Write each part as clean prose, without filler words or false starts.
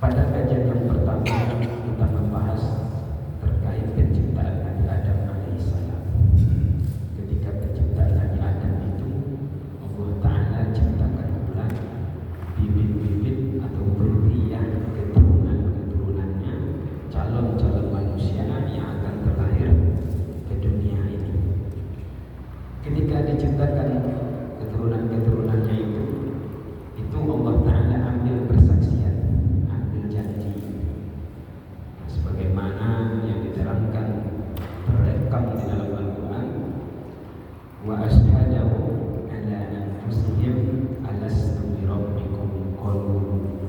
Pada kajian yang pertama kita membahas terkait penciptaan Nabi Adam alaihissalam. Ketika penciptaan Nabi Adam itu Allah Ta'ala ciptakan pula bibit-bibit atau dzurriyyah, keturunan-keturunannya, calon-calon manusia yang akan terlahir ke dunia ini. Ketika diciptakan keturunan-keturunannya itu Allah Ta'ala ambil persaksian, ambil janji, sebagaimana yang diterangkan terekam di dalam Al-Quran. Wa ashhadahu ala anfusihim alastu bi rabbikum qalu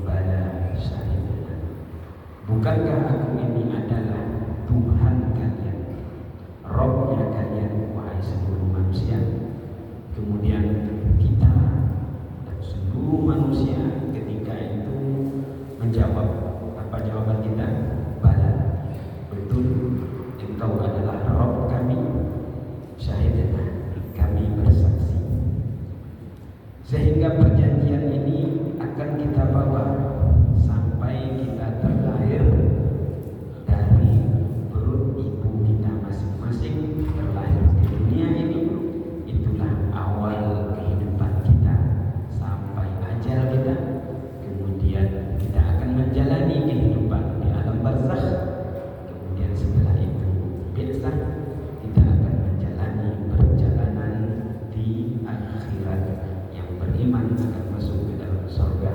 bala syahidna. Bukankah aku ini adalah Tuhan kalian, Rabbnya kalian, wahai seluruh manusia? Kemudian kita dan seluruh manusia ketika itu menjawab, apa jawaban kita? Bala, betul, engkau adalah Rabb kami, syahidna, kami bersaksi. Sehingga perjanjian ini akan kita bawa sampai kita terlahir dari perut ibu kita masing-masing, terlahir ke dunia ini. Itulah awal kehidupan kita sampai ajal kita. Kemudian kita akan menjalani kehidupan di alam barzakh. Kemudian setelah itu biasa kita akan menjalani perjalanan di akhirat. Yang beriman akan masuk ke dalam surga,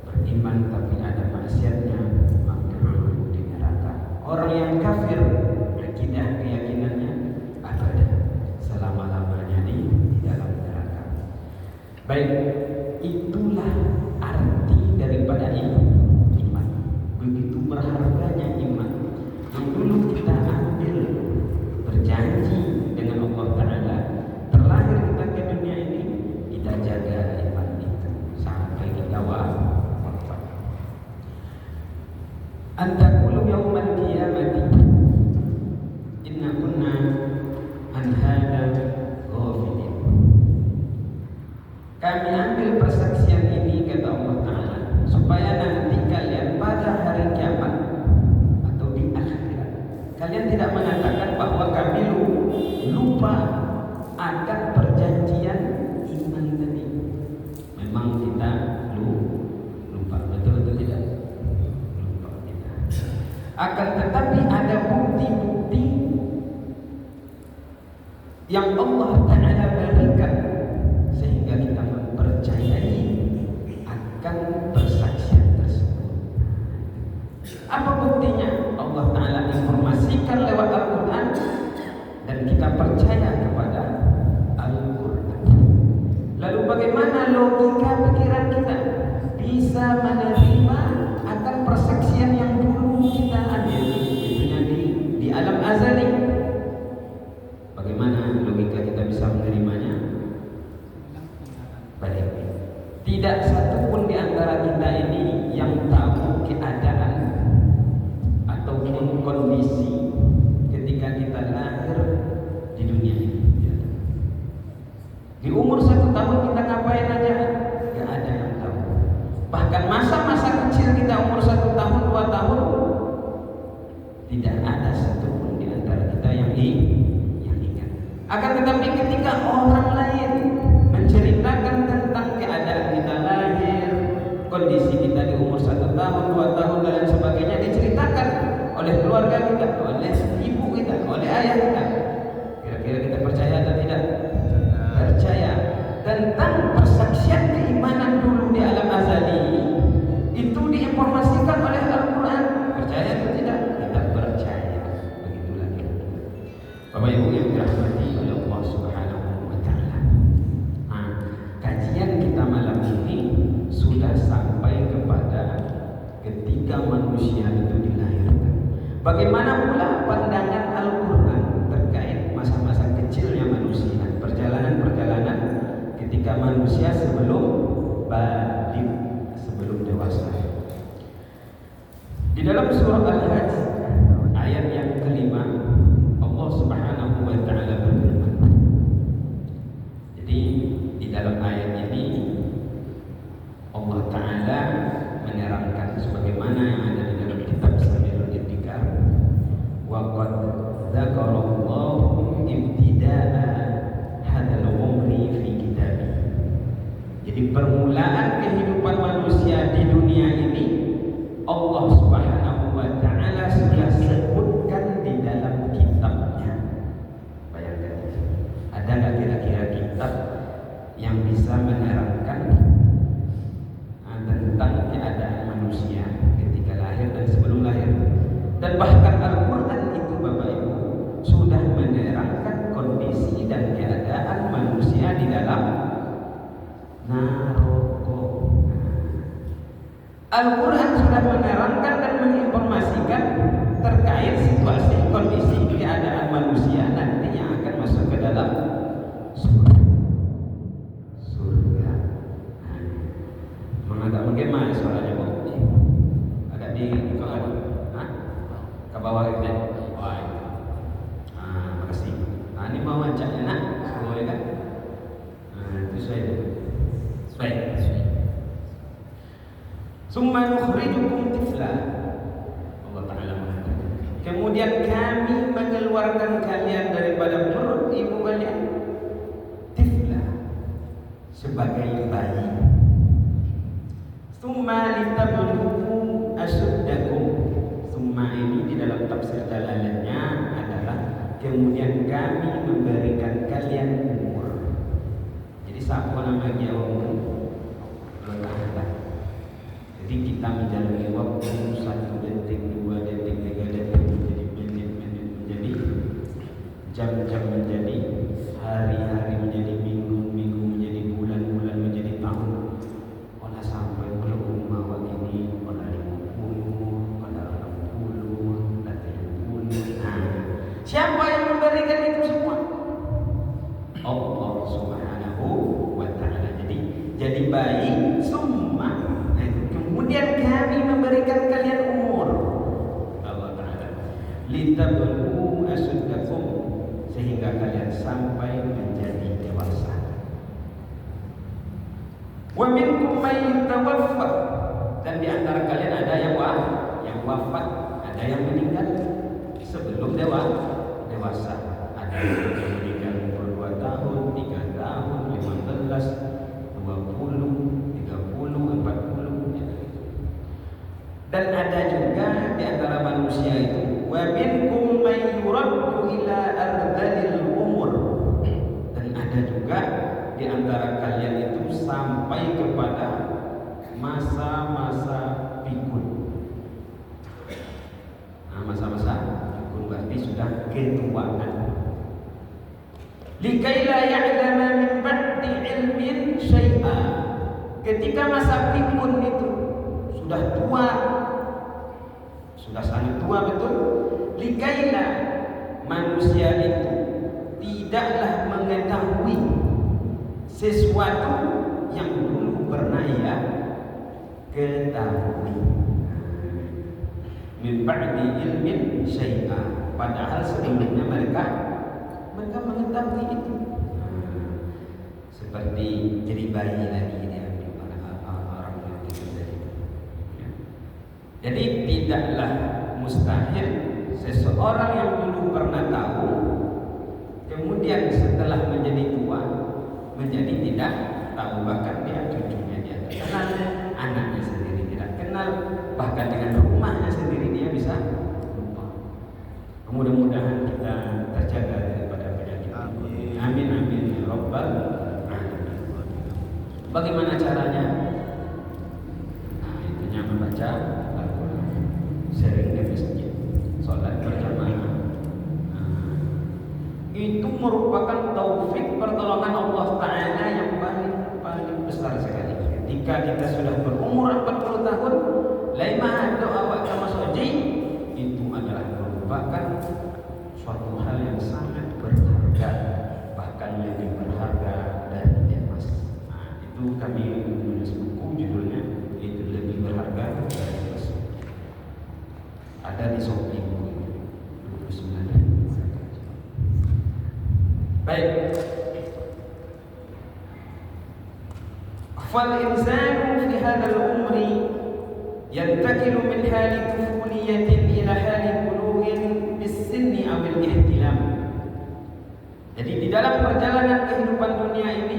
beriman tapi ada maksiatnya maka di neraka. Orang yang kafir akidah keyakinannya abada, selama-lamanya di dalam neraka. Baik, itulah arti daripada iman. Begitu berharganya iman. Yang dulu kita ambil berjanji dengan Allah Ta'ala, terlahir kita ke dunia ini, kita jaga iman itu sampai kita wafat. Antaqulu yaumal qiyamati inna kunna an hadza ghafilin. Kami ambil persaksian ini, kata Allah Ta'ala, supaya nanti kalian pada hari kiamat atau di akhirat kalian tidak mengatakan bahwa kami lupa akan perjanjian iman tadi. Memang kita lupa, betul atau tidak? Lupa kita. Akan tetapi ada bukti-bukti yang Allah Ta'ala berikan sehingga kita mempercayai akan persaksian tersebut. Apa buktinya? Allah Ta'ala informasikan lewat Al-Quran dan kita percaya kepada Al-Quran. Lalu bagaimana logika pikiran kita bisa menerima akan persaksian yang dulu kita ambil, itunya di alam azali? Bagaimana logika kita bisa menerimanya? Baik, tidak satu pun di antara kita ini yang tahu keadaan ataupun kondisi ketika kita lahir di dunia ini. Di umur 1 tahun kita ngapain aja? Gak ada yang tahu. Bahkan masa-masa kecil kita umur 1 tahun, 2 tahun, tidak ada satu pun di antara kita yang ingat. Akan tetapi ketika orang lain menceritakan tentang keadaan kita lahir, kondisi kita di umur 1 tahun, 2 tahun dan lain sebagainya, diceritakan oleh keluarga kita, oleh ibu kita, oleh ayah kita, kira-kira kita percaya atau tidak? Percaya. Tentang persaksian keimanan dulu di alam azali itu diinformasikan oleh Al-Quran. Percaya atau tidak? Kita percaya. Begitulah kira-kira. Bapak Ibu yang dirahmati oleh Allah Subhanahu wa Ta'ala. Kajian kita malam ini sudah sampai kepada ketika manusia itu dilahirkan. Bagaimana pula pandangan Al-Quran terkait masa-masa kecilnya manusia, perjalanan-perjalanan ketika manusia sebelum baligh, sebelum dewasa. Di dalam surah Al-Hajj ayat yang kelima, Allah Subhanahu wa Ta'ala berfirman. Jadi di dalam ayat ini Allah Ta'ala menerangkan sebagaimana yang ada di dalam kitab Sabilul Intikar. Wa qad dzakarallahu ibtida'a hadzal umri fi kitabih. Jadi permulaan kehidupan manusia di dunia ini Allah Subhanahu wa taala sudah sebutkan di dalam kitabnya. Bayangkan, ada nggak kira-kira kitab yang bisa menerangkan tentang keadaan manusia ketika lahir dan sebelum lahir? Dan bahkan Al-Quran itu Bapak Ibu sudah menerangkan kondisi dan keadaan manusia di dalam neraka. Al-Quran sudah menerangkan dan menginformasikan terkait situasi kondisi keadaan manusia nanti yang akan masuk ke dalam surga. Agak bagaimana suaranya Pak? Agak di ke bawah gitu ya? Wah, makasih. Ini mau wancaknya nak? Boleh kan? Itu saya. Baik. Summa nukhrijukum tifla. Allah Ta'ala mengatakan, kemudian kami mengeluarkan kalian daripada perut ibu kalian tifla, sebagai bayi. Summa litablughum ashuddakum. Summa ini di dalam tafsir dalalannya adalah kemudian kami memberikan kalian umur. Jadi siapa nama dia umur? Jadi kita menjalani waktu 1 detik, 2 detik, 3 detik, menjadi menit-menit, menjadi jam-jam, menjadi hari-hari, menjadi minggu-minggu, menjadi bulan-bulan, menjadi tahun. Olah sampai belum mawa ini, olah 50, olah 60, olah 70. Siapa yang memberikan itu semua? Allah Subhanahu wa Ta'ala. Jadi bayi summa, kemudian kami memberikan kalian umur. Allah Ta'ala, litablughum ashuddakum, sehingga kalian sampai menjadi dewasa. Wa minkum may yatawaffa, dan di antara kalian ada yang wafat, ada yang meninggal sebelum dewasa. Ada yang meninggal umur 2 tahun, 3 tahun, 15, 20, 30, 40. Dan ada juga di antara manusia itu wa minkum may yuraddu ila ardhil umur, dan ada juga di antara kalian itu sampai kepada masa-masa pikun. Masa-masa pikun berarti sudah ketuaan. Likai la ya'lama min ba'di ilmin syai'a. Ketika masa pikun itu sudah tua, sudah sangat tua betul, likaila, manusia itu tidaklah mengetahui sesuatu yang dulu pernah ia ketahui. Min ba'di ilmin syai'a, padahal sebelumnya mereka mengetahui itu. Seperti jadi bayi lagi dia. Jadi tidaklah mustahil seseorang yang dulu pernah tahu kemudian setelah menjadi tua menjadi tidak tahu, bahkan dia cucunya dia kenal, anaknya sendiri tidak kenal, bahkan dengan rumahnya sendiri dia bisa lupa. Mudah-mudahan kita terjaga daripada penyakit. Amin amin amin ya rabbal alamin. Bagaimana caranya? Intinya membaca sering di masjid, sholat berjamaah. Itu merupakan taufik pertolongan Allah Ta'ala yang paling besar sekali. Ketika kita sudah berumur 40 tahun, laimah doa awak kama soji, itu adalah merupakan suatu hal yang sangat berharga, bahkan lebih berharga dari emas. Itu kami menulis buku judulnya itu lebih berharga dari emas. Ada di Shopee 29. Baik. Fal insanu fi hadzal umri yantakilu min hali tufuliyatin ila hali bulughin bis-sinni aw al-ihtilam. Jadi di dalam perjalanan kehidupan dunia ini,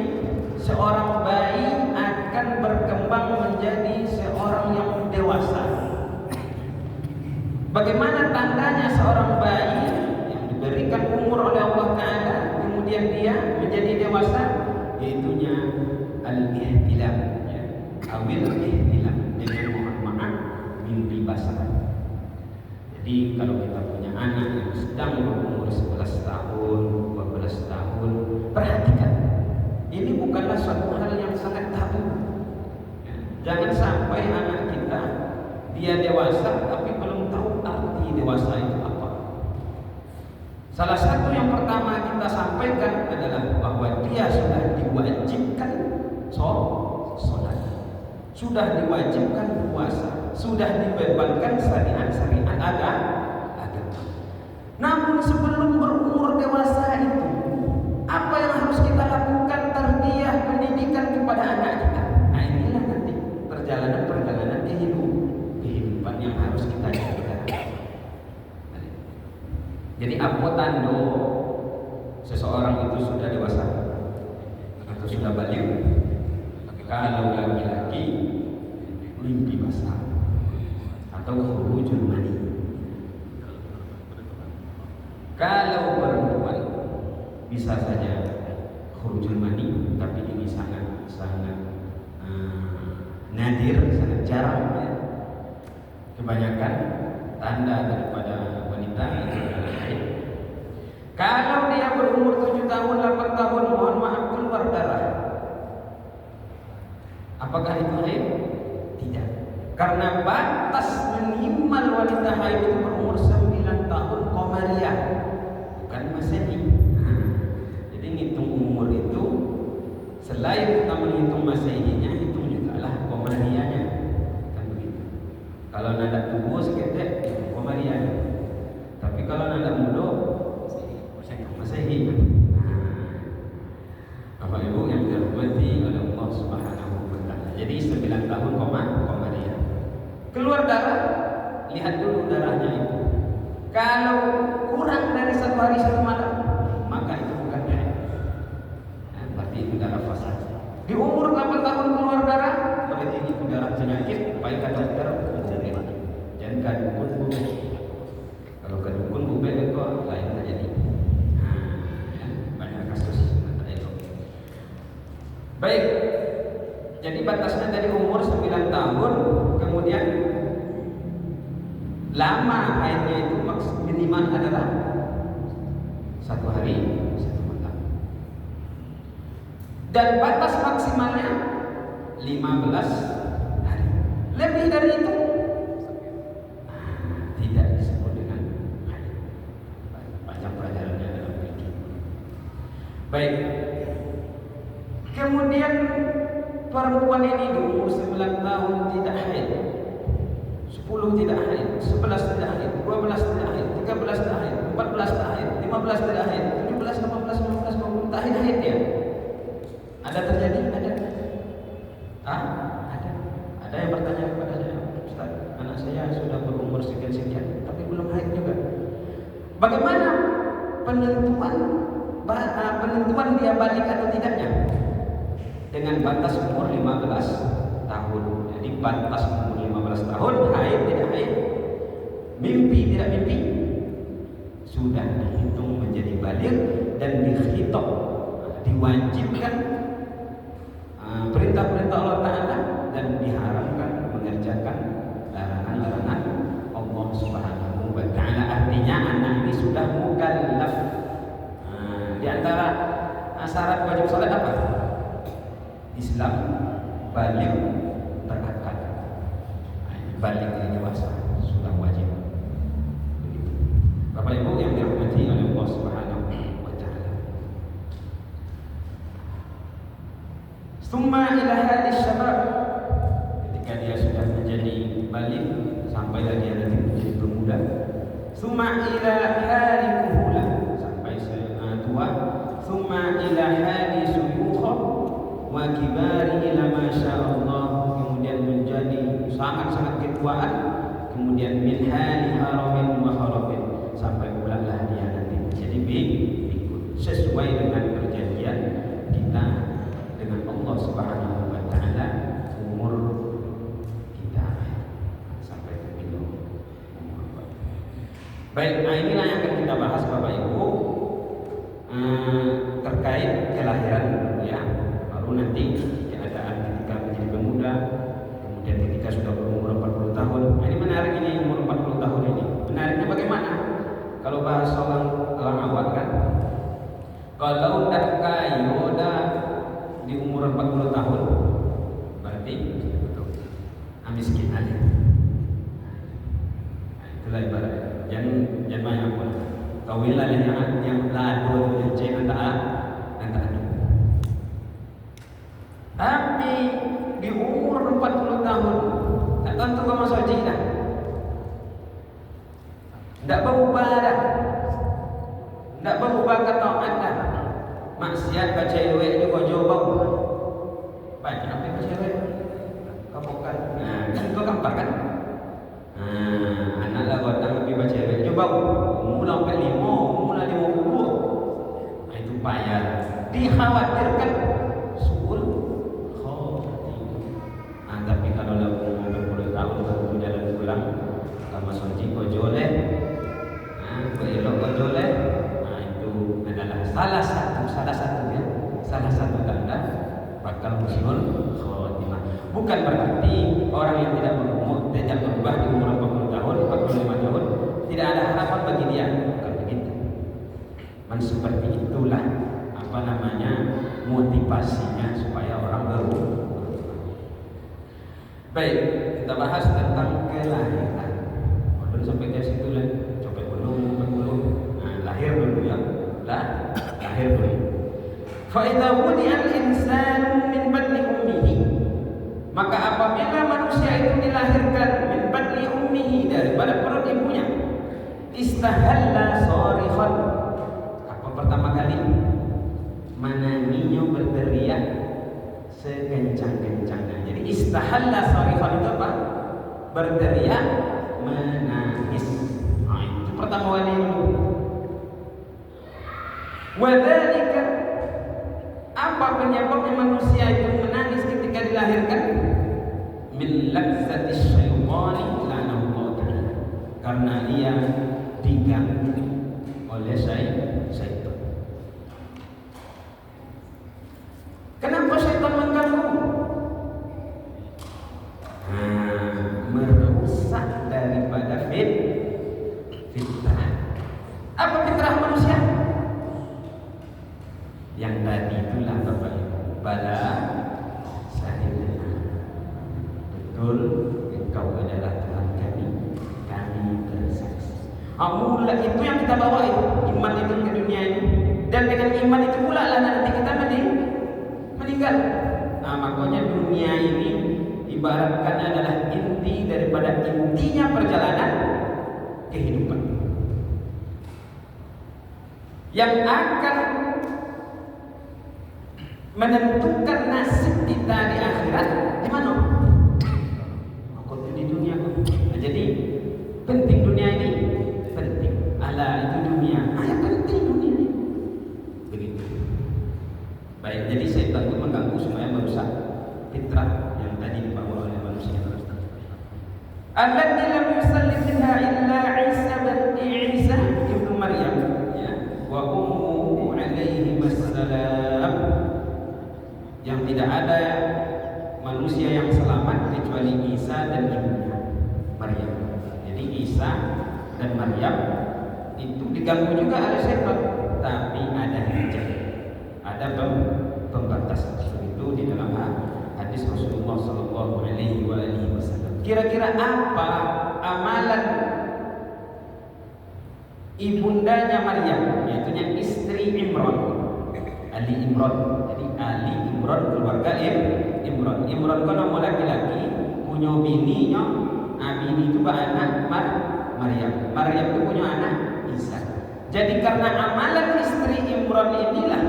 seorang bayi akan berkembang menjadi seorang yang dewasa. Bagaimana tandanya seorang bayi yang diberikan umur oleh Allah Ta'ala kemudian dia menjadi dewasa? Yaitunya al-ihtilam, ya. Awil ihtilam, dengan mohon maaf mimpi basah. Jadi kalau kita punya anak yang sedang berumur 11 tahun, 12 tahun, perhatikan, ini bukanlah suatu hal yang sangat tabu. Jangan sampai anak kita dia dewasa tapi belum tahu arti dewasa itu apa. Salah satu yang pertama kita sampaikan adalah bahwa dia sudah diwajibkan sholat, sudah diwajibkan puasa, sudah dibebankan syariat-syariat agama. Namun sebelum berumur dewasa itu, apa yang harus kita lakukan? Tarbiyah, pendidikan kepada anak kita. Nah, inilah nanti perjalanan kehidupan yang harus kita jaga. Jadi apa tanda seseorang itu sudah dewasa atau sudah balik? Kalau laki-laki mimpi basah atau khurujul mani. Kalau perempuan bisa saja khurujul mani, tapi ini sangat nadir, sangat jarang, ya. Kebanyakan tanda daripada wanita itu adalah haid. Kalau dia berumur 7 tahun, 8 tahun, mohon maaf, keluar darah, apakah itu haid? Tidak. Karena batas minimal wanita haid itu berumur 9 tahun Qamariyah, bukan Masehi. Jadi ngitung umur itu selain kita menghitung Masehinya, hitung juga lah Qamariyahnya. Kan begitu. Kalau nada tubuh seketek itu Qamariyah. Tapi kalau nada muda Masehi. Bapak Ibu yang dirahmati oleh Allah Subhanahu wa taala. Jadi 9 tahun Qamariyah. Keluar darah, lihat dulu darahnya itu. Kalau kurang dari 1 hari 1 malam, maka itu bukan haid. Berarti itu darah fasad. Di umur 8 tahun keluar darah, berarti itu darah penyakit. Baik kata dokter, jangan kadukun bube. Kalau kadukun bube itu lain terjadi. Banyak kasus itu. Baik. Jadi batasnya dari umur 9 tahun, kemudian lama haidnya itu minimal adalah 1 hari 1 malam. Dan batas maksimalnya 15 hari. Lebih dari itu tidak disebut dengan haid. Banyak pelajarannya dalam fikih. Baik. Kemudian perempuan ini di umur 9 tahun tidak haid, 10 tidak haid, 11 tidak haid, 12 tidak haid, 13 tidak haid, 14 tidak haid, 15 tidak haid, 17, 18, 19, 20 tak haid ya. Ada terjadi? Ada? Ada. Ada yang bertanya kepada saya, Ustaz, anak saya sudah berumur sekian-sekian, tapi belum haid juga. Bagaimana penentuan dia balik atau tidaknya? Dengan batas umur 15 tahun. Jadi batas umur 15 tahun, haid tidak haid, mimpi tidak mimpi, sudah dihitung menjadi baligh dan dikhitab, diwajibkan perintah-perintah Allah Ta'ala dan diharamkan mengerjakan larangan-larangan Allah Subhanahu wa Ta'ala. Artinya anak ini sudah mukallaf. Di antara syarat wajib salat apa? Islam, balik, berakal. Balik ini dewasa, sudah wajib. Begitu. Bapak Ibu yang dirahmati oleh Allah Subhanahu wa taala. Summa ila hadis syabab, ketika dia sudah menjadi balik, sampailah dia nanti menjadi pemuda. Summa ila hali kuhula, sampai tua. Summa ila hali suyukha wa kibari ila masya Allah, kemudian menjadi sangat-sangat ketuaan, kemudian min hali haramin wa harafin, sampai pulanglah dia nanti menjadi bikun sesuai dengan perjanjian kita dengan Allah Subhanahu wa taala. Umur kita sampai begitu umur. Baik, nah inilah yang akan kita bahas Bapak Ibu terkait kelahiran ya. Baru nanti keadaan ketika menjadi pemuda, kemudian ketika sudah berumur 40 tahun. Nah, ini menarik ini umur 40 tahun ini. Menariknya bagaimana? Kalau bahasa orang awam kan, kalau udah kaya udah di umur 40 tahun berarti miskin aja. Nah, itulah ibaratnya. Jangan banyak pun. Kawilah yang lado yang cina tak. Tapi di umur 40 tahun tak tentu kau masuk haji dah. Tak berubah dah. Tak berubah kata anda. Maksiat baca duit itu kau jawab. Baca apa baca duit? Kau bukan. Nah, kan kau kampar kan? Anak lah kau tak lebih baca duit. Coba mula 45, mula 50. Nah, itu payah. Dikhawatirkan suul. Tapi kalau dah umur 40 tahun baru jalan pulang, sama soji kau joleh, elok kau joleh, itu adalah salah satu tanda bakal husnul khotimah. Bukan berarti orang yang tidak berubah di umur 40 tahun, 45 tahun tidak ada harapan bagi dia, bukan begitu. Seperti itulah motivasinya supaya orang berubah. Baik, kita bahas tentang kelahiran. Belum sampai ke situ lah, coba belum. Nah, lahir dulu ya, lahir dulu. Fa idza wudi'al insanu min batni ummihi, maka apabila manusia itu dilahirkan min batni ummihi, daripada perut ibunya, istahalla sharikhan. Apa pertama kali? Mananginya berteriak sekencang-kencangnya. Jadi istahalla sharikhan itu apa? Berteriak, menangis. Nah, itu pertama kali dulu. Wadzalika, apa penyebabnya manusia itu menangis ketika dilahirkan? Min laksatis syaitani la'anallahu ta'ala, karena ia diganggu oleh syaitan. Kenapa syaitan mengganggu? Merusak daripada fitrah. Apa fitrah manusia? Yang tadi itulah Bapak Ibu, bala sahidna, betul engkau adalah Tuhan kami bersaksi. Mula itu yang kita bawa itu, iman itu ke dunia ini, dan dengan iman itu pula lah nanti kita meninggal. Nah, makanya dunia ini ibaratkan adalah inti daripada intinya perjalanan kehidupan yang akan menentukan nasib kita di akhirat di mana? Aku di dunia. Nah, jadi penting dunia ini, penting. Ala itu dunia. Yang penting dunia ini. Begitu. Baik, jadi setan itu mengganggu semuanya, merusak fitrah yang tadi dibawa oleh manusia. Allati lam yusallim minha illa Isa ibnu Maryam, ya, wa ummuhu alaihi wassalam. Yang tidak ada manusia yang selamat kecuali Isa dan ibunya Maryam. Jadi Isa dan Maryam itu diganggu juga oleh setan, tapi ada hijab, ada pembatas. Itu di dalam hadis Rasulullah Sallallahu Alaihi Wasallam. Kira-kira apa amalan ibundanya Maryam, yaitu istri Imran, Ali Imran. Jadi Ali Imran keluarga Imran. Imran kan nama laki-laki, punya bininya. Bini itu anak Maryam. Maryam itu punya anak Isa. Jadi karena amalan istri Imran inilah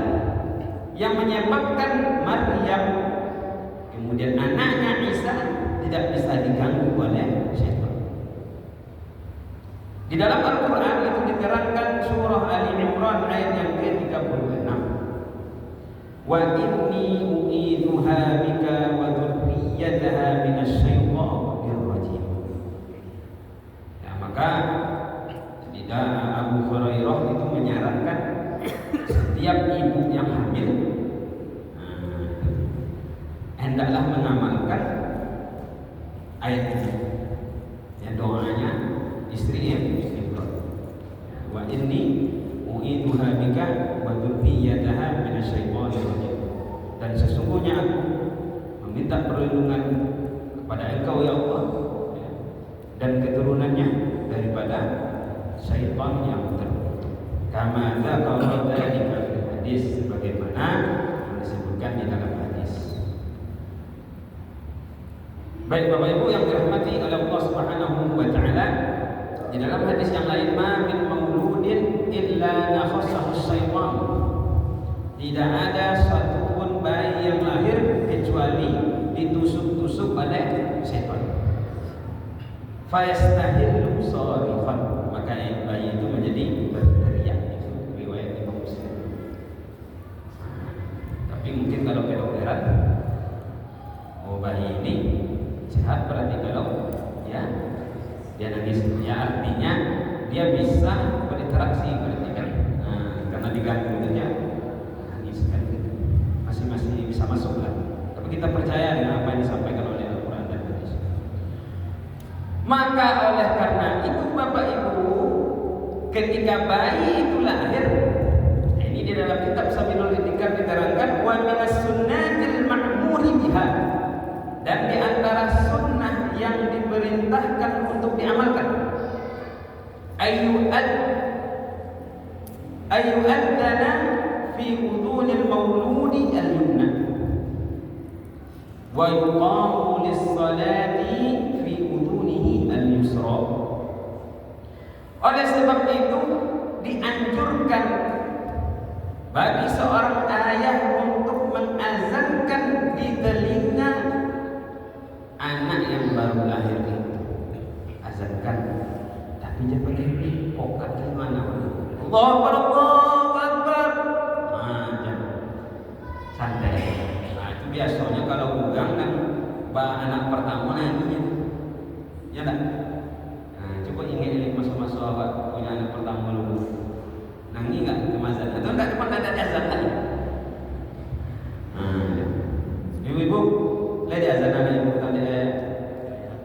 yang menyebabkan Maryam, kemudian anaknya Isa tidak bisa diganggu oleh syaitan. Di dalam Al-Quran itu diterangkan surah Ali Imran ayat yang ke-36. Wa inni u'iduha bika wa dzurriyyataha minasyaitonir rajim. Ya, maka tidak Abu Hurairah itu menyarankan setiap ibu yang hamil hendaklah mengamalkan ayat ini. Ya, doanya istri Imran. Wa inni u'iduha bika wa dzurriyyataha minasyaitonir rajim. Dan sesungguhnya aku meminta perlindungan kepada Engkau ya Allah dan keturunannya daripada syaitan yang terkutuk. Kama dzakara dzalika fil hadis, sebagaimana disebutkan di dalam hadis. Baik Bapak Ibu yang dirahmati oleh Allah Subhanahu wa taala, di dalam hadis yang lain, ma min mauludin illa nakhassahu syaitan. Tidak ada satupun bayi yang lahir kecuali ditusuk-tusuk oleh syaitan. Fayastahillu sarifan, maka bayi itu menjadi berteriak. Itu riwayat Imam Muslim. Tapi mungkin kalau kedokteran, oh bayi ini sehat, berarti kalau ya dia nangis, ya artinya dia bisa berinteraksi, berarti kan karena diganggu itu dia nangis kan, masih bisa masuk lah. Tapi kita percaya dengan apa yang disampaikan oleh Al-Quran dan hadis. Maka oleh karena itu Bapak Ibu, ketika bayi itu lahir, ini di dalam kitab Sabilul Itikad diterangkan wa minas sunnatil ma'muri biha, dan di antara sunnah yang diperintahkan untuk diamalkan ayyu'adzana fi udhunil mauludi al-yumna wa yuqamu lis-salati fi udhunihi al-yusra. Oleh sebab itu dianjurkan bagi seorang ayah untuk mengazankan di telinga anak yang baru lahir itu. Azankan, tapi jangan pakai pokat gimana? Allahu Akbar, Allahu Akbar. Jangan santai. Itu biasanya kalau bugang kan anak pertama nantinya, ya tak? Coba ingat masa-masa awak punya anak pertama dulu. Nangis nggak kemasan? Atau nggak cuma ada azan tadi? Ibu-ibu, lihat di azan anak ibu tadi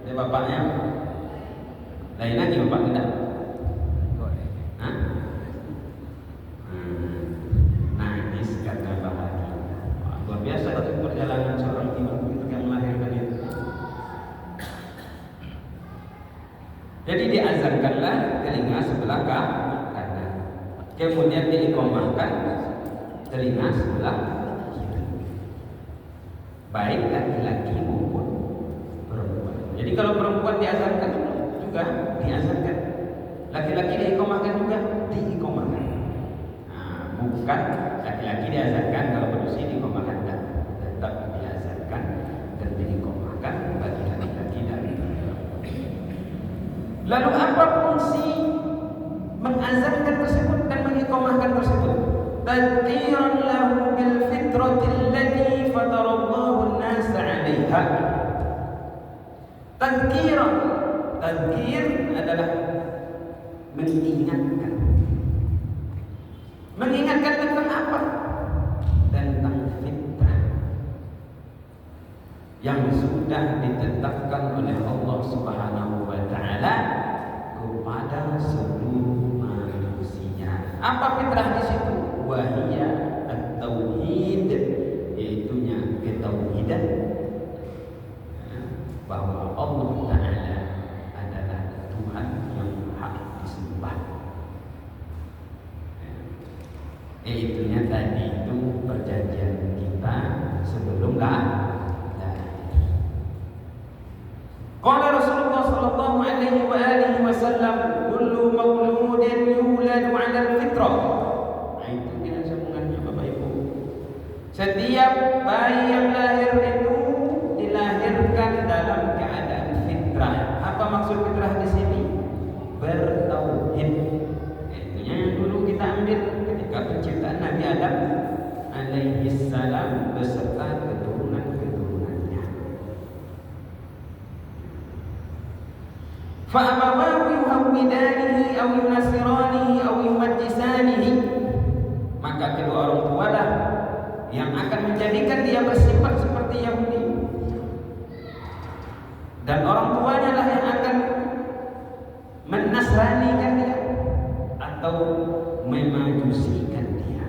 dari bapaknya. Lain lagi bapak tidak? Nangis karena bahagia. Luar biasa itu perjalanan seorang ibu itu yang melahirkan itu. Jadi diazankanlah telinga sebelah kanan, kemudian diiqamahkan telinga sebelah kiri, baik laki-laki maupun perempuan. Jadi kalau perempuan diazankan juga diazankan, laki-laki diiqamahkan juga diiqamahkan. Bukan laki-laki diazankan, kalau manusia diiqamahkan, tetap diazankan dan diiqamahkan bagi laki-laki dan perempuan. Lalu apa fungsi mengazankan tersebut dan mengiqamahkan tersebut? Tadhkiran lahu bil fitratil lati fatarallahu an-nasa 'alaiha. Tadhkiran, tadhkir adalah mengingatkan. Mengingatkan tentang apa? Tentang fitrah yang sudah ditetapkan oleh Allah Subhanahu wa taala kepada seluruh manusia. Apa fitrah di situ? Wahia at-tauhid, yaitunya ketauhidan, bahwa Allah taala adalah Tuhan yang hak disembah. Yaitunya tadi itu perjanjian kita sebelum Qala Rasulullah sallallahu alaihi wa alihi wasallam, kullu mauludin yuladu 'ala al-fitrah. Itu dia sambungannya Bapak Ibu. Setiap bayi yang lahir itu dilahirkan dalam keadaan Fa'abawahu yuhawwidanihi aw yunasiranihi aw yumajjisanihi, maka kedua orang tua lah yang akan menjadikan dia bersifat seperti Yahudi, dan orang tuanya lah yang akan menasranikan dia atau memajusikan dia.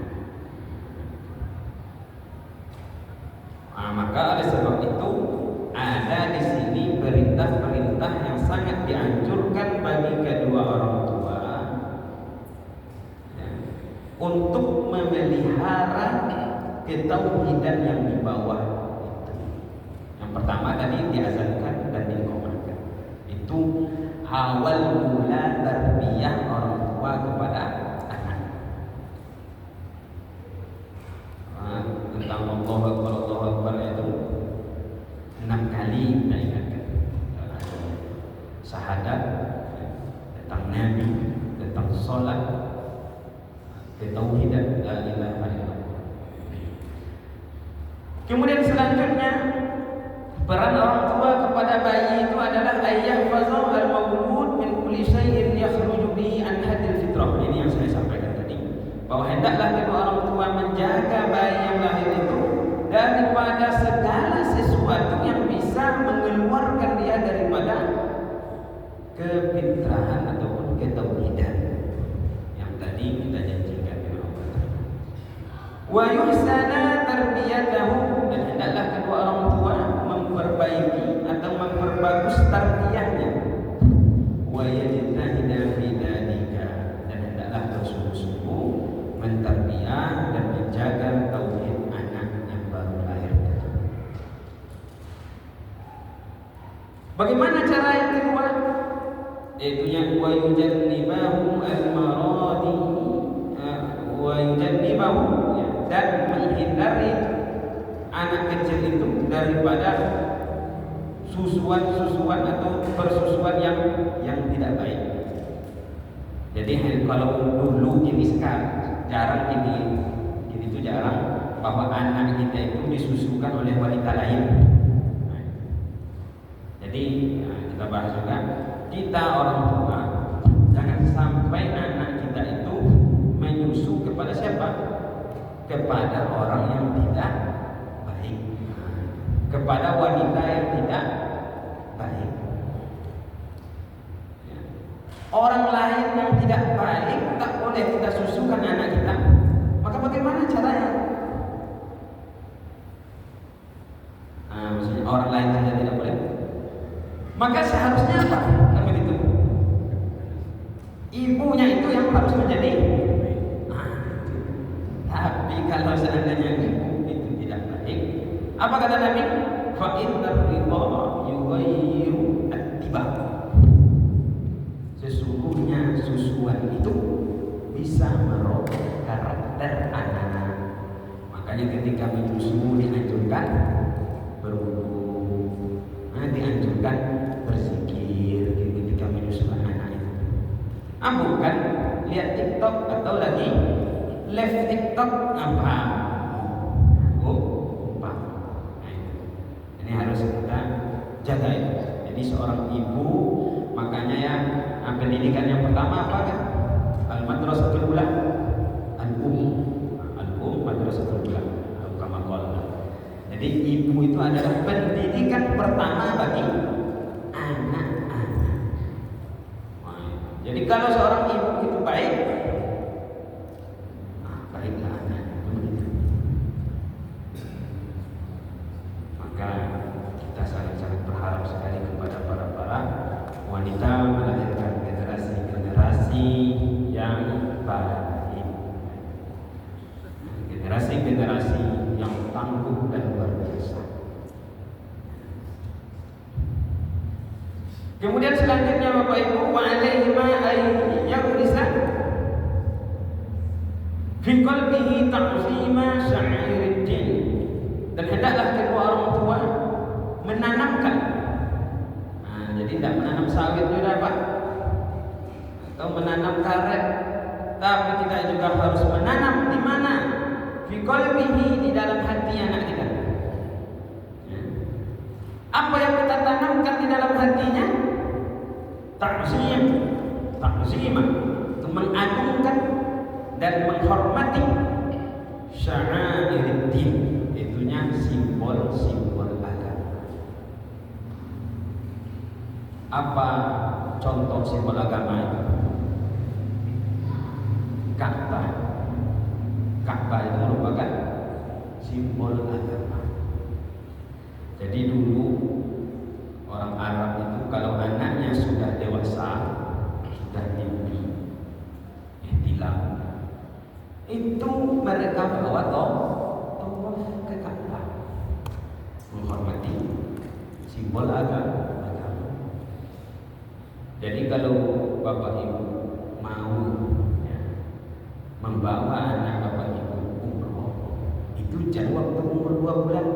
Maka oleh sebab itu ada di sini perintah-perintah yang sangat dianjurkan bagi kedua orang tua ya, untuk memelihara ketauhidan yang di bawah itu. Yang pertama tadi diazankan dan diiqamahkan. Itu awal mula tarbiyah orang tua kepada anak. Tentang Allahu Akbar itu 6 kali kita ingatkan. Syahadat, tentang Nabi, tentang sholat, ketauhidan la ilaha illallah. Kemudian selanjutnya peran orang tua kepada bayi itu adalah ayyahfazu al-mawlud min kulli syai'in yakhruju bihi an hadil fitrah. Ini yang saya sampaikan tadi, bahwa hendaklah kedua orang tua menjaga bayi yang lahir itu daripada segala sesuatu yang bisa mengeluarkan dia daripada kefitrahan ataupun ketauhidan yang tadi kita janjikan dengan Allah. Wa yuhsana tarbiyatahu, dan hendaklah kedua orang tua memperbaiki atau memperbagus tarbiyahnya. Wa yajtahida fi dzalika, dan hendaklah bersungguh-sungguh mentarbiyah dan menjaga tauhid anak yang baru lahir. Bagaimana cara yang kedua? Yaitu yang wa yujannibahu al-maradi wa yujannibahu, dan menghindari anak kecil itu daripada susuan atau persusuan yang tidak baik. Jadi kalau dulu ini sekarang jarang ini tuh jarang bahwa anak kita itu disusukan oleh wanita lain. Jadi kita bahas juga, kita orang tua jangan sampai anak kita itu menyusu kepada siapa? Kepada orang yang tidak baik, kepada wanita yang tidak baik. Orang lain yang tidak baik tak boleh kita susukan anak kita. Maka bagaimana caranya? Maksudnya orang lain saja tidak boleh. Maka seharusnya apa? Kan begitu. Ibunya itu yang harus menjadi. Tapi kalau seandainya ibu itu tidak baik, apa kata Nabi? Fa innar ridha yughayyiru at-tiba. Sesungguhnya susuan itu bisa merubah karakter anak. Makanya ketika menyusu dianjurkan berwudu, dianjurkan berzikir ketika menyusukan anak itu. Bukan lihat TikTok atau lagi live TikTok apa? Ini harus kita jaga ya. Jadi seorang ibu, makanya ya pendidikan yang pertama apa kan? Al-madrasatul ula, madrasatul ula, kama qala. Jadi ibu itu adalah pendidikan pertama bagi anak-anak. Jadi kalau seorang ibu itu baik, baiklah anak. Maka kita sangat-sangat berharap sekali kepada para wanita melahirkan generasi yang baik, generasi yang tangguh dan luar biasa. Kemudian selanjutnya Bapak Ibu, wa alaihima ay yaqrisa fi qalbihi ta'zima sya'iriddin, dan hendaklah kedua orang tua menanamkan. Jadi tidak menanam sawit juga Pak, atau menanam karet, tapi kita juga harus menanam di mana? Fi qalbihi, di dalam hati anak kita. Apa yang kita tanamkan di dalam hatinya, takzimah itu mengagungkan dan menghormati sya'airuddin, itunya simbol-simbol agama. Apa contoh simbol agama itu? Ka'bah itu merupakan simbol agama. Jadi dulu orang Arab itu kalau anaknya sudah dewasa, sudah mimpi, ihtilam, itu mereka bawa tawaf ke Ka'bah, menghormati simbol agama. Jadi kalau bapak ibu mau membawa anak bapak ibu umroh, itu jangan waktu umur 2 bulan,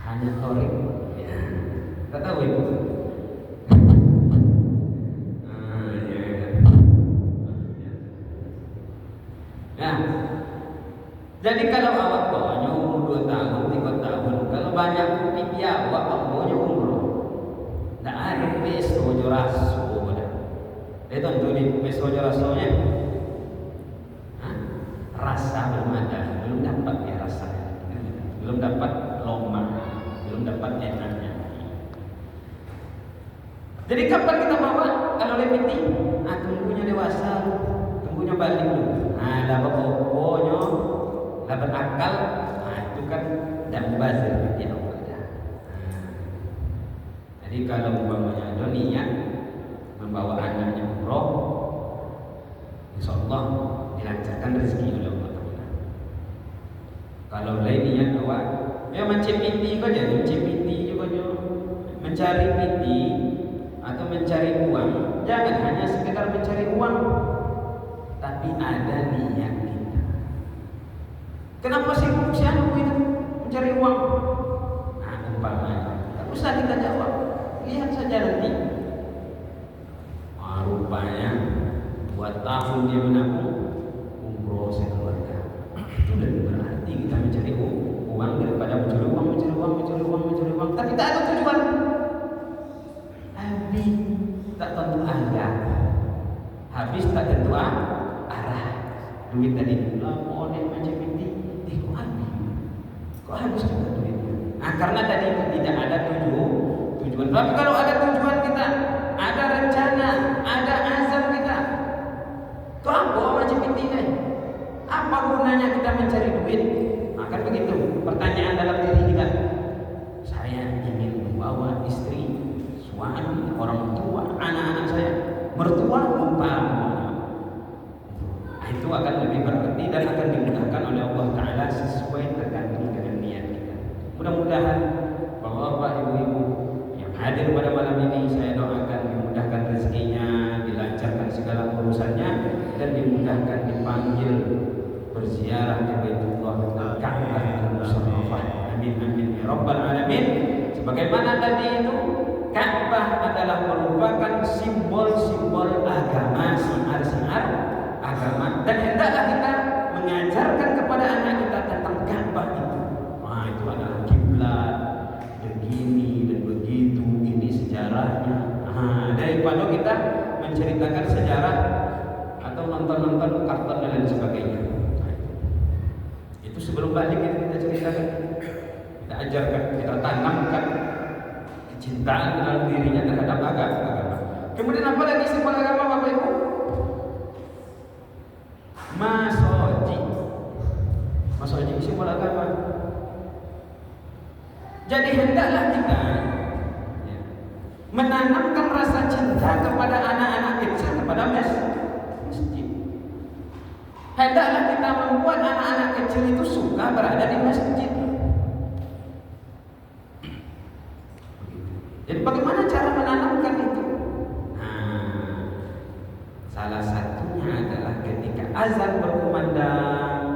hanya sore. Ya, tak tahu ibu. Nah, jadi kalau awak bawanya umur 2 tahun, 3 tahun, kalau banyak pipi awak bawanya umroh, tak ada beso joraso. Itu untuk beso jorasonya, rasa belum ada, belum dapat ya rasanya, belum dapat loma, belum dapat enaknya. Jadi kapan kita bawa? Kalau lebih tunggunya dewasa, tunggunya balik dulu. Dapat pokoknya, dapat akal, itu kan dan bazir dia ada. Jadi kalau umpamanya ada niat membawa anaknya umroh, insyaallah dilancarkan rezeki oleh Allah Taala. Kalau lain niat awak, ya mencari piti juga mencari piti atau mencari uang. Jangan hanya sekedar mencari uang, tapi ada niat kita. Kenapa sih siapa itu mencari uang? Umpamanya, tak usah kita jawab, lihat saja nanti. Rupanya 2 tahun dia menabung umroh sekeluarga. Itu lebih berarti kita mencari uang daripada mencari uang. Tapi tak ada tujuan. Tak tentu arah. Habis tak tentu arah. Duit tadi laporan macam ini, kok habis juga duitnya. Karena tadi tidak ada tujuan. Tapi kalau ada tujuan kita, ada rencana, ada azam kita, itu apa macam ini? Apa gunanya kita mencari duit? Kan begitu. Pertanyaan dalam diri kita. Saya ingin membawa istri, suami, orang tua, anak-anak saya, mertua, umpamanya. Itu akan lebih berarti dan akan dimudahkan oleh Allah Taala sesuai tergantung dengan niat kita. Mudah-mudahan Bapak Ibu-ibu yang hadir pada malam ini, saya doakan dimudahkan rezekinya, dilancarkan segala urusannya, dan dimudahkan dipanggil berziarah ke Baitullah Ka'bah al-Musharrafah. Amin amin ya rabbal alamin. Sebagaimana tadi itu, Ka'bah adalah merupakan simbol-simbol agama, siar-siar agama, dan hendaklah kita mengajarkan kepada anak kita tentang Ka'bah itu. Itu adalah kiblat, begini dan begitu, ini sejarahnya. Daripada kita menceritakan sejarah atau nonton-nonton kartun dan lain sebagainya. Itu sebelum balik kita ceritakan, kita ajarkan, kita tanamkan kecintaan dalam dirinya terhadap agama. Kemudian apa lagi simbol agama Bapak Ibu? Masjid simbol agama. Jadi hendaklah kita menanamkan rasa cinta kepada anak-anak kecil kepada masjid. Hendaklah kita membuat anak-anak kecil itu suka berada di masjid. Jadi bagaimana cara menanamkan itu? Salah satunya adalah ketika azan berkumandang,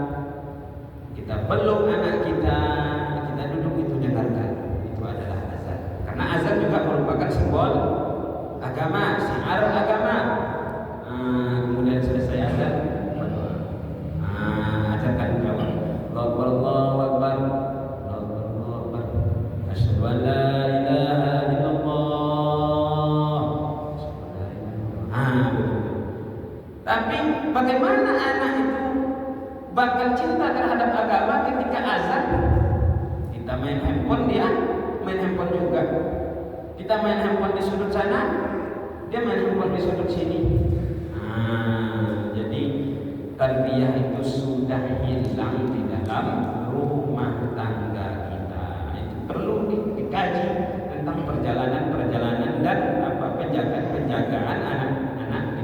kita peluk anak kita duduk itu dengarkan. Itu adalah azan. Karena azan juga merupakan simbol agama, syiar agama. Kemudian selesai azan, ajarkan jawab. Allahu Akbar. mengeluarkan cinta terhadap agama ketika azan. Kita main handphone, dia main handphone juga. Kita main handphone di sudut sana, dia main handphone di sudut sini. Jadi tarbiyah itu sudah hilang di dalam rumah tangga kita. Itu perlu dikaji tentang perjalanan dan penjagaan anak-anak di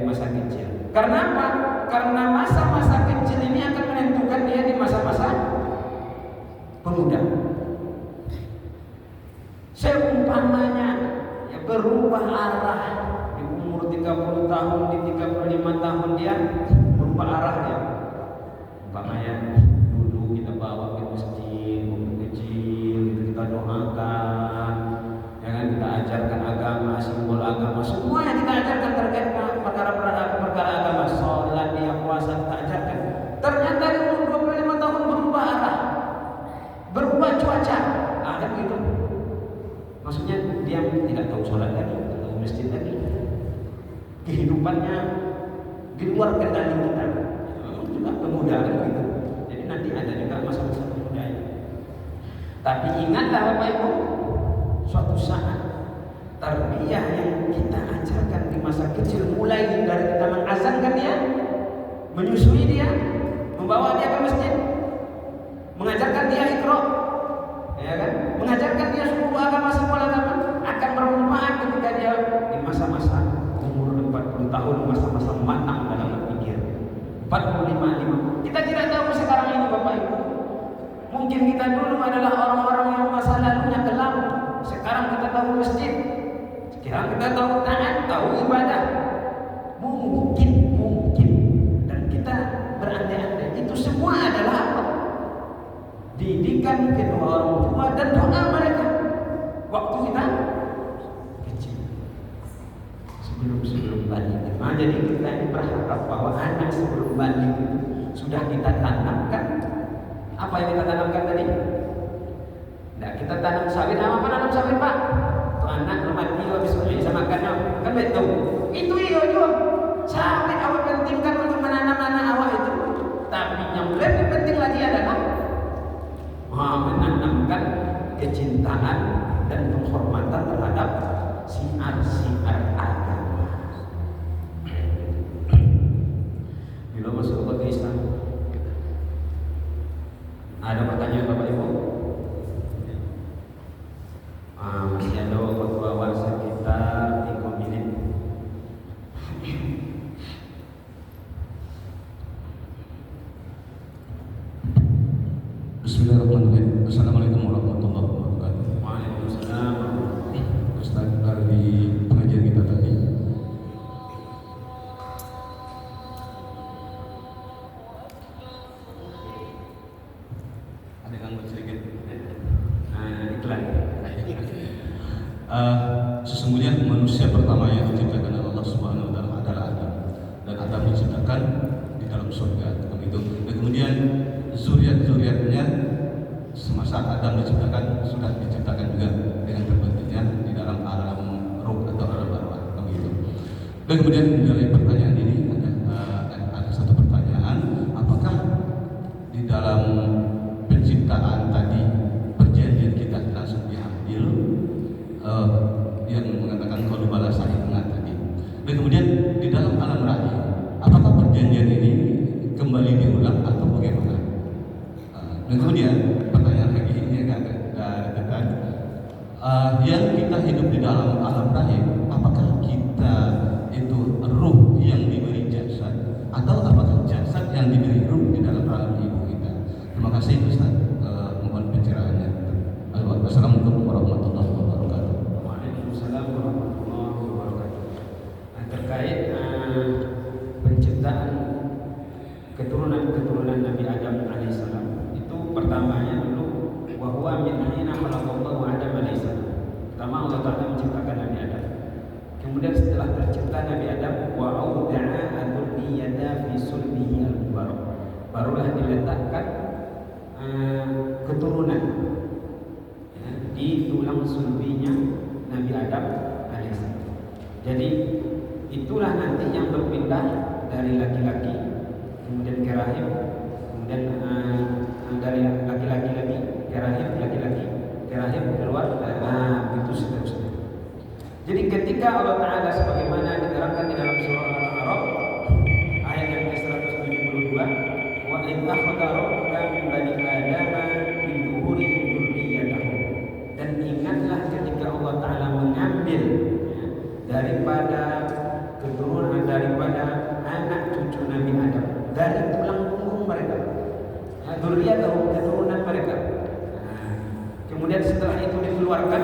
masa kecil. Karena apa? Karena masa-masa kecil ini akan menentukan dia di masa-masa pemuda. Seumpamanya ya berubah arah di umur 30 tahun, di 35 tahun dia berubah arah dia. Umpamanya dulu kita bawa ke masjid, waktu kecil kita doakan, ya kan, kita ajarkan agama, simbol agama, semuanya kita ajarkan terkait perkara agama, sholat, dia puasa kita ajarkan. Ternyata di umur 25 tahun berubah arah, berubah cuaca, ada begitu. Maksudnya dia tidak tahu sholat lagi, tidak tahu masjid lagi. Kehidupannya di luar kendali kita. Juga pemuda kan begitu. Jadi nanti ada juga masa-masa pemuda. Tapi ingatlah Bapak Ibu, suatu saat tarbiyah yang kita ajarkan di masa kecil, mulai dari kita mengazankan dia, menyusui dia, membawa dia ke masjid, mengajarkan dia Iqra, ya kan? Mengajarkan dia seluruh agama, simbol agama, akan bermanfaat ketika dia di masa-masa umur 40 tahun, masa-masa matang dalam berpikir. 45. Kita tidak tahu sekarang ini Bapak Ibu. Mungkin kita dulu adalah orang-orang yang masa lalunya kelam. Sekarang kita tahu masjid. Sekarang kita tahu taat, tahu ibadah. Mungkin. Dan kita berandai-andai. Itu semua adalah apa? Didikan kedua orang tua dan doa mereka waktu kita kecil, sebelum balik. Jadi kita ini berharap bahwa anak sebelum balik itu sudah kita tanamkan. Apa yang kita tanamkan tadi? Nah, kita tanam sawit. Apa nanam sawit Pak? Tuh anak lemat dia habis bisa makan kan betul. Itu iya juga. Sawit awak pentingkan untuk menanam anak awak itu. Tapi yang lebih penting lagi adalah menanamkan kecintaan dan penghormatan terhadap syiar-syiar agama. Bila masuk ke Islam, ada pertanyaan Bapak Ibu? Masih ada waktu sekitar 3 menit. Bismillahirrahmanirrahim. Assalamualaikum warahmatullahi wabarakatuh. Waalaikumsalam. Ustaz, dari pengajian kita tadi, ada gangguan sedikit. Iklan. Sesungguhnya manusia pertama yang diciptakan oleh Allah Subhanahu wa taala adalah Adam. Dan Adam diciptakan di dalam surga. Begitu. Dan kemudian zuriat-zuriatnya semasa Adam diciptakan sudah diciptakan juga dengan terbentuknya di dalam alam ruh atau alam arwah, begitu. Dan kemudian dari pertanyaan ini ada satu pertanyaan, apakah di dalam penciptaan tadi perjanjian kita langsung diambil yang mengatakan qaulu bala sa'idna tadi, dan kemudian di dalam alam rahim apakah perjanjian ini kembali diulang atau bagaimana? Dan kemudian pertanyaan lagi ini agak dekat, yang kita hidup di dalam alam rahim, apakah kita itu ruh yang diberi jasad atau apakah jasad yang diberi ruh di dalam rahim ibu kita? Terima kasih Ustaz, mohon pencerahannya. Wassalamualaikum warahmatullahi wabarakatuh. Waalaikumsalam warahmatullahi wabarakatuh. Terkait penciptaan keturunan Nabi Adam alaihissalam, itu pertamanya dulu bahwa min aina khalaqallahu Adam alaihissalam. Pertama Allah Ta'ala menciptakan Nabi Adam. Kemudian setelah tercipta Nabi Adam, wa auda'a dzurriyyata fi sulbihi al-mubarak, barulah diletakkan keturunan di tulang sulbinya Nabi Adam alaihissalam. Jadi itulah nanti yang berpindah dari laki-laki kemudian ke rahim, kemudian dari laki-laki lagi ke rahim, laki-laki ke rahim, keluar, begitu seterusnya. Jadi ketika Allah Ta'ala sebagaimana diterangkan di dalam surah Al-A'raf ayat yang ke-172, wa idh akhadha rabbuka min bani adama min zuhurihim dzurriyyatahum, dan ingatlah ketika Allah Ta'ala mengambil daripada keturunan, daripada anak cucu Nabi Adam, dari tulang punggung mereka, dzurriyyatahum, keturunan mereka. Kemudian setelah itu dikeluarkan,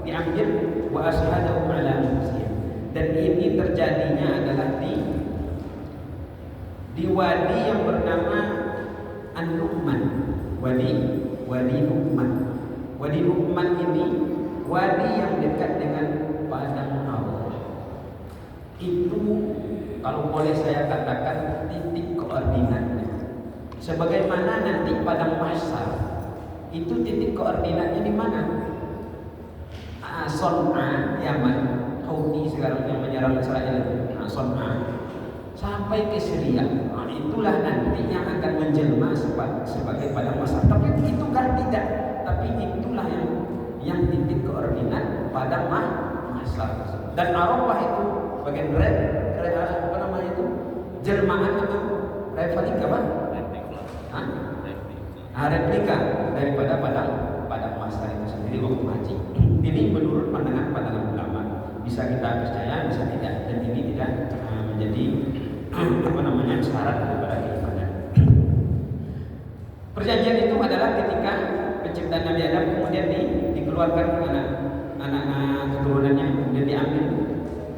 diambil, wa asyhadahum ala anfusihim, dan ini terjadinya adalah di wadi yang bernama An-Nu'man, wadi Nu'man. Wadi Nu'man ini wadi yang dekat dengan padang Allah. Itu kalau boleh saya katakan titik koordinatnya. Sebagaimana nanti padang mahsyar itu titik koordinatnya di mana? Son'a, Yaman, Houthi sekarang yang menyerang Israel, Son'a, sampai ke Syria. Itulah nanti yang akan menjelma sebagai padang mahsyar. Tapi itu kan tidak, tapi itulah yang titik koordinat padang mahsyar. Dan Arafah itu bagian apa namanya itu? Jelmaan itu replika apa? Replika daripada padang mahsyar itu sendiri waktu haji. Ini menurut pandangan ulama, bisa kita percaya, bisa tidak, dan ini tidak menjadi syarat daripada keimanan. Perjanjian itu adalah ketika penciptaan Nabi Adam kemudian dikeluarkan anak keturunannya, kemudian diambil.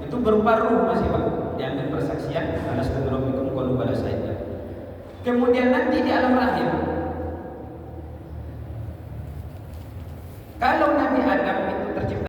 Itu berupa ruh masih Pak, diambil persaksian alas keturunankum qalu bala syahidna. Kemudian nanti di alam rahim